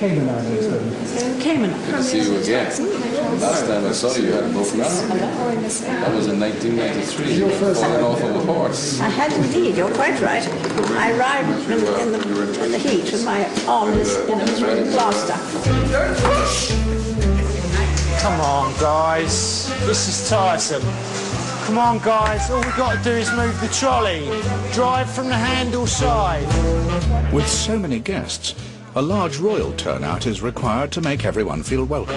Cayman Islands then? Cayman. Good to see you again. Last time I saw you, you had a broken arm. That was in 1993. You were falling off of a horse. I had indeed, you're quite right. I arrived in the heat with my arms in a plaster. Come on, guys. This is tiresome. Come on, guys. All we've got to do is move the trolley. Drive from the handle side. With so many guests, a large royal turnout is required to make everyone feel welcome.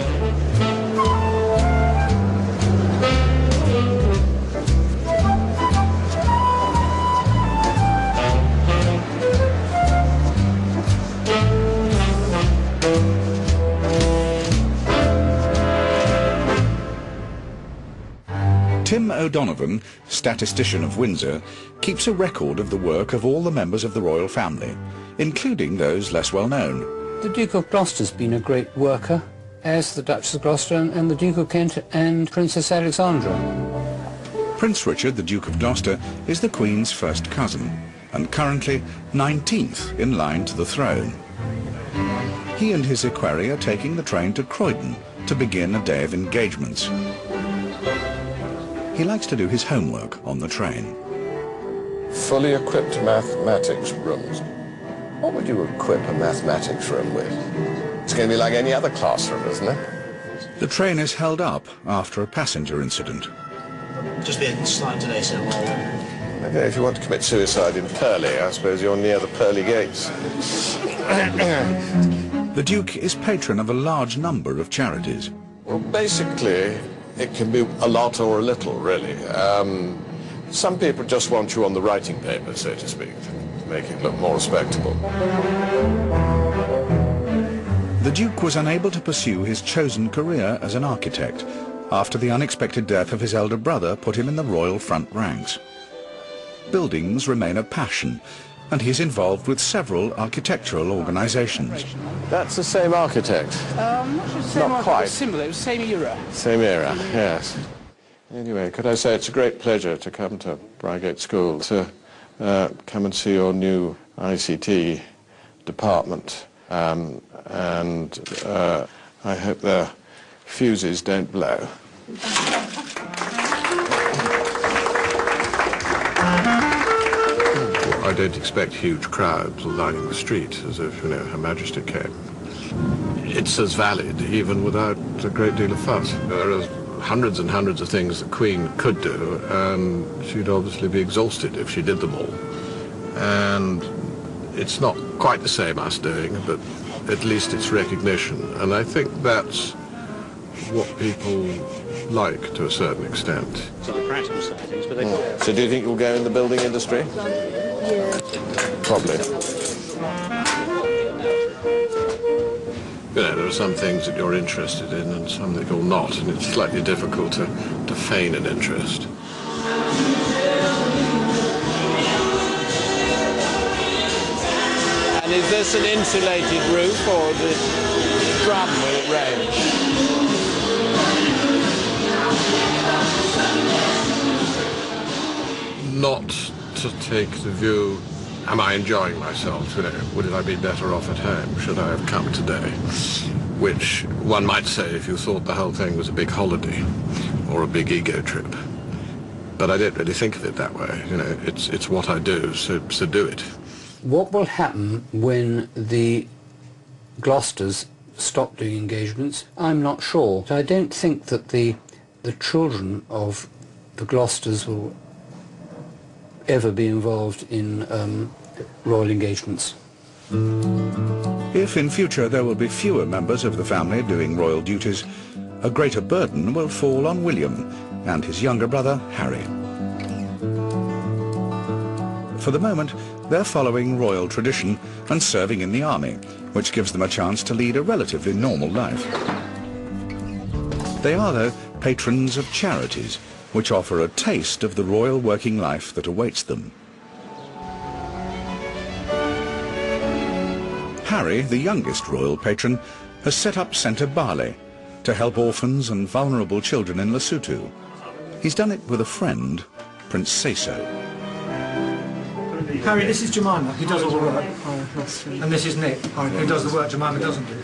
Tim O'Donovan, statistician of Windsor, keeps a record of the work of all the members of the royal family, including those less well known. The Duke of Gloucester's been a great worker, as the Duchess of Gloucester and the Duke of Kent and Princess Alexandra. Prince Richard, the Duke of Gloucester, is the Queen's first cousin, and currently 19th in line to the throne. He and his equerry are taking the train to Croydon to begin a day of engagements. He likes to do his homework on the train. Fully equipped mathematics rooms. What would you equip a mathematics room with? It's going to be like any other classroom, isn't it? The train is held up after a passenger incident. Just been slight today, so Okay, if you want to commit suicide in Purley, I suppose you're near the Purley gates. The Duke is patron of a large number of charities. Well, basically, it can be a lot or a little, really. Some people just want you on the writing paper, so to speak, to make it look more respectable. The Duke was unable to pursue his chosen career as an architect after the unexpected death of his elder brother put him in the royal front ranks. Buildings remain a passion, and he's involved with several architectural organisations. That's the same architect. Not sure the same Not quite. Similar, it was same era. Same era, yes. Anyway, could I say it's a great pleasure to come to Reigate School to come and see your new ICT department. And I hope their fuses don't blow. I don't expect huge crowds lining the street as if, you know, Her Majesty came. It's as valid even without a great deal of fuss. There are hundreds and hundreds of things the Queen could do, and she'd obviously be exhausted if she did them all. And it's not quite the same us doing, but at least it's recognition. And I think that's what people like to a certain extent. So the practical side of things, but they... So do you think you'll go in the building industry? Yeah. Probably. You know, there are some things that you're interested in and some that you're not, and it's slightly difficult to feign an interest. And is this an insulated roof or is it drum when it rains? Not to take the view, am I enjoying myself? You know, would I be better off at home? Should I have come today? Which one might say if you thought the whole thing was a big holiday or a big ego trip. But I don't really think of it that way. You know, it's what I do, so do it. What will happen when the Gloucesters stop doing engagements? I'm not sure. I don't think that the children of the Gloucesters will ever be involved in royal engagements. If in future there will be fewer members of the family doing royal duties, a greater burden will fall on William and his younger brother, Harry. For the moment, they're following royal tradition and serving in the army, which gives them a chance to lead a relatively normal life. They are, though, patrons of charities, which offer a taste of the royal working life that awaits them. Harry, the youngest royal patron, has set up Sentebale to help orphans and vulnerable children in Lesotho. He's done it with a friend, Prince Seso. Harry, this is Jemima, who does all the work. And this is Nick, who does the work Jemima doesn't do.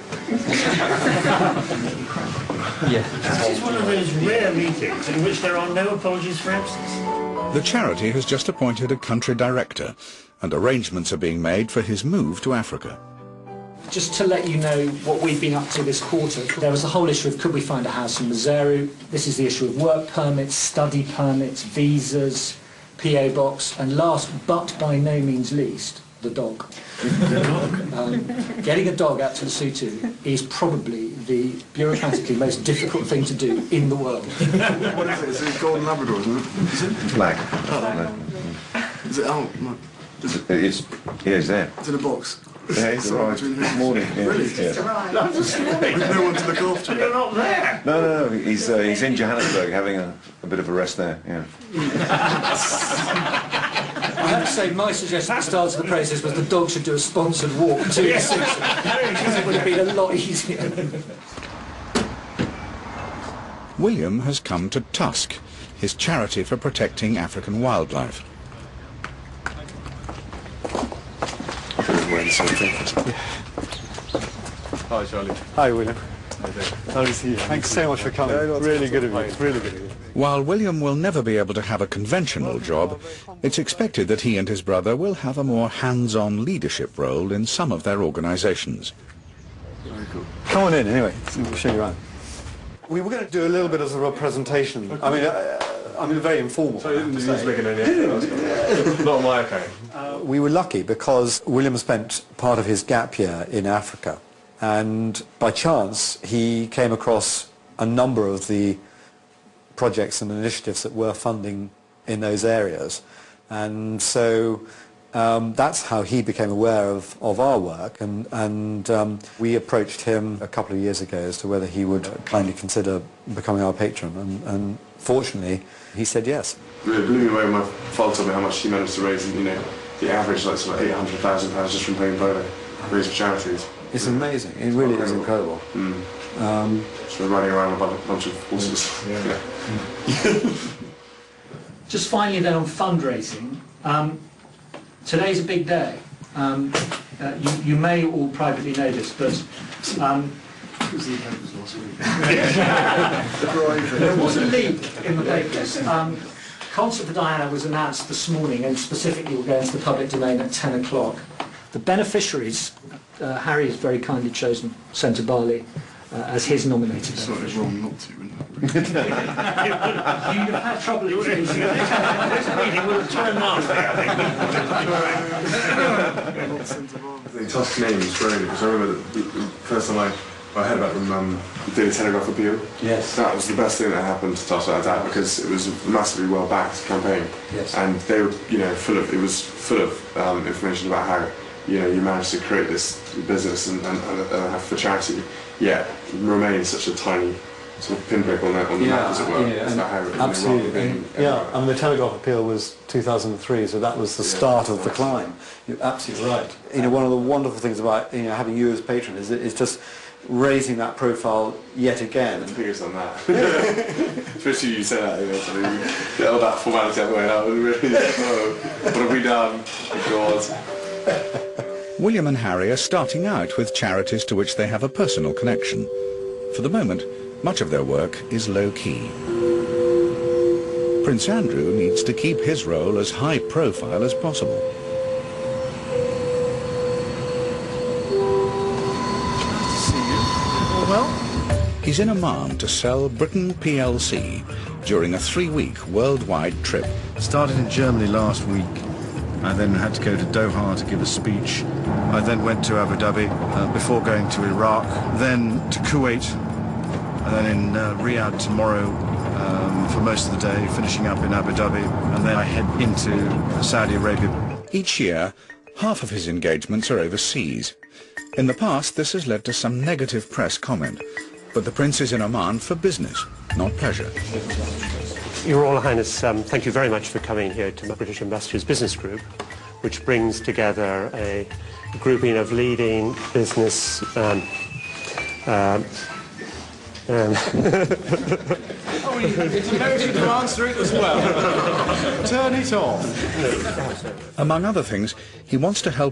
This is one of those rare meetings in which there are no apologies for absence. The charity has just appointed a country director, and arrangements are being made for his move to Africa. Just to let you know what we've been up to this quarter, there was the whole issue of could we find a house in Maseru. This is the issue of work permits, study permits, visas, PO box, and last but by no means least, the dog. Getting a dog out to Lesotho is probably the bureaucratically most difficult thing to do in the world. What is it? Is it golden Labrador, isn't it? Is it? Black. Is it out? No. It's there. It's in a box. Yeah, he's arrived this morning. Yeah. Really? Yeah. With no one to look after. You're not there. No, he's in Johannesburg having a bit of a rest there, yeah. I have to say, my suggestion at the start of the process was the dog should do a sponsored walk to the city, because it would have been a lot easier. William has come to Tusk, his charity for protecting African wildlife. Hi, Charlie. Hi, William. How to see you. Thanks so much for coming. Really good of you. Really good of you. While William will never be able to have a conventional job, it's expected that he and his brother will have a more hands-on leadership role in some of their organisations. Very cool. Come on in, anyway. We'll show you around. We were going to do a little bit of a presentation. I mean, very informal. So you didn't make any not on my account. We were lucky because William spent part of his gap year in Africa, and by chance he came across a number of the projects and initiatives that were funding in those areas, and so that's how he became aware of our work, and we approached him a couple of years ago as to whether he would kindly consider becoming our patron, and fortunately he said yes. It blew me away when my father told me how much he managed to raise, and the average like sort of £800,000 just from playing polo, raised for charities. It's amazing. It really is incredible. So running around with a bunch of horses. Yeah. Just finally then on fundraising, today's a big day. You may all privately know this, but there was a leak in the papers. Concert for Diana was announced this morning, and specifically will go into the public domain at 10 o'clock. The beneficiaries, Harry has very kindly chosen Sentebale as his nominated. Sorry, it's wrong not to. You'd have had trouble introducing This meeting would have turned nasty, I think. The Tusk name is great because I remember the first time I heard about them, the Daily Telegraph appeal. Yes. That was the best thing that happened to Tusk at that because it was a massively well-backed campaign. Yes. And they were, full of information about how, you managed to create this business and have for charity, yet remain such a tiny sort of pinprick on the map, as it were. Absolutely. I mean, the Telegraph appeal was 2003, so that was the start of the climb. You're absolutely right. One of the wonderful things about having you as patron is it's just raising that profile yet again. Figures on that. Especially you say that, get all that formality out of the way now. Really, what have we done? God. William and Harry are starting out with charities to which they have a personal connection. For the moment, much of their work is low-key. Prince Andrew needs to keep his role as high profile as possible. He's in Oman to sell Britain PLC during a 3-week worldwide trip. Started in Germany last week. I then had to go to Doha to give a speech. I then went to Abu Dhabi before going to Iraq, then to Kuwait, and then in Riyadh tomorrow for most of the day, finishing up in Abu Dhabi, and then I head into Saudi Arabia. Each year, half of his engagements are overseas. In the past, this has led to some negative press comment, but the Prince is in Oman for business, not pleasure. Your Royal Highness, thank you very much for coming here to the British Ambassador's Business Group, which brings together a grouping of leading business It's noted to answer it as well. Turn it off. Among other things, he wants to help